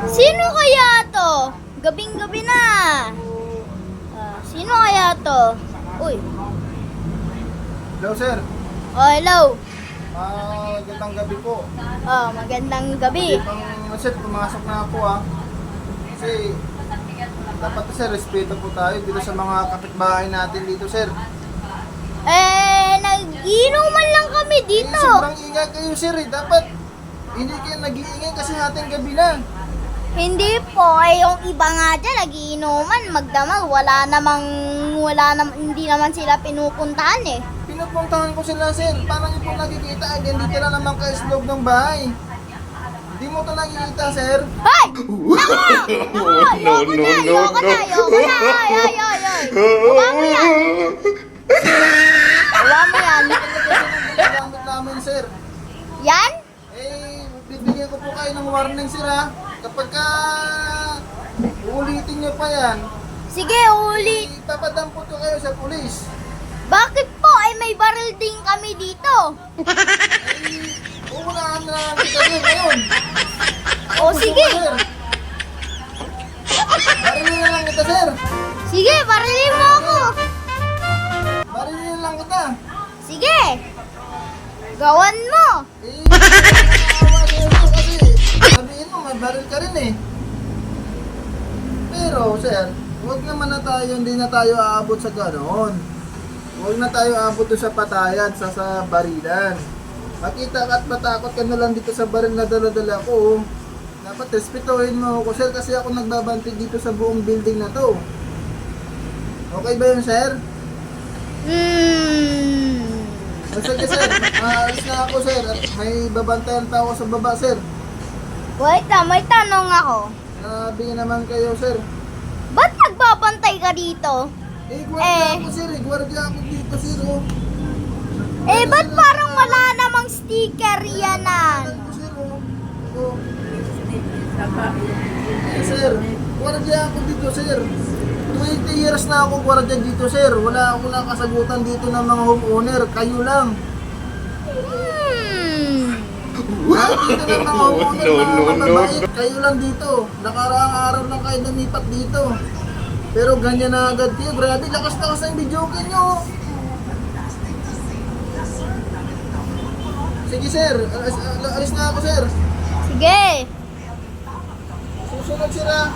Sino kaya to? Gabing-gabi na. Sino kaya to? Uy. Hello, sir. Oh, hello. Magandang gabi po. Oh, magandang gabi. Sir, pumasok na ako Kasi, dapat sir, respeto po tayo dito sa mga kapitbahay natin dito, sir. Nag-inuman lang kami dito. Sobrang ingay kayo, sir. Dapat, hindi kayo nag-iingay kasi ating gabi na. Hindi po, yung iba nga dyan, nagiinuman, magdamag, hindi naman sila pinupuntahan eh. Pinupuntahan ko sila, sir. Paano niyo po nakikita? Dito na naman kayo sa loob ng bahay. Hindi mo ito nakikita, sir. Hoy! Ayoko na. Ay. Bawa mo yan. Gamit namin, sir. Yan? Bibigyan ko po kayo ng warning, sir, ha? Kapag uulitin niyo pa yan, Sige, ulit. ipapadampot ko kayo sa pulis. Bakit po? May baril din kami dito. Uunahan na lang kita, sir, ngayon. O sige. Barilin na lang kita, sir. Sige, barilin mo ako. Barilin na lang kita. Sige. Gawan mo. Nakawa sa'yo kasi sabihin mo, may baril ka rin eh. Pero, sir, huwag naman na tayo, hindi na tayo aabot sa ganoon. Huwag na tayo aabot sa patayan, sa barilan. Makita ka at matakot ka na lang dito sa baril na dala-dala ko. Dapat respetuhin mo ako, sir, kasi ako nagbabantig dito sa buong building na to. Okay ba yun, sir? Sige, sir. Aalis na ako, sir. At may babantayan pa ako sa baba, sir. Wait lang, may tanong ako. Bigyan naman kayo, sir. Ba't nagbabantay ka dito? Gwardiya ako, sir. Gwardiya ako dito, sir. Ba't parang wala namang sticker yanan? Sir, sir, gwardiya ako dito, sir. 20 years na ako gwardiya dito, sir. Wala akong nakasagutan dito ng mga homeowner. Kayo lang. Dito ng mga homeowner mga mababait. Kayo lang dito. Nakaraang araw lang kayo lumipat dito. Pero ganyan na agad kayo. Grabe, lakas-lakas na yung video nyo. Sige, sir. Alis na ako, sir. Sige. Susunod sila.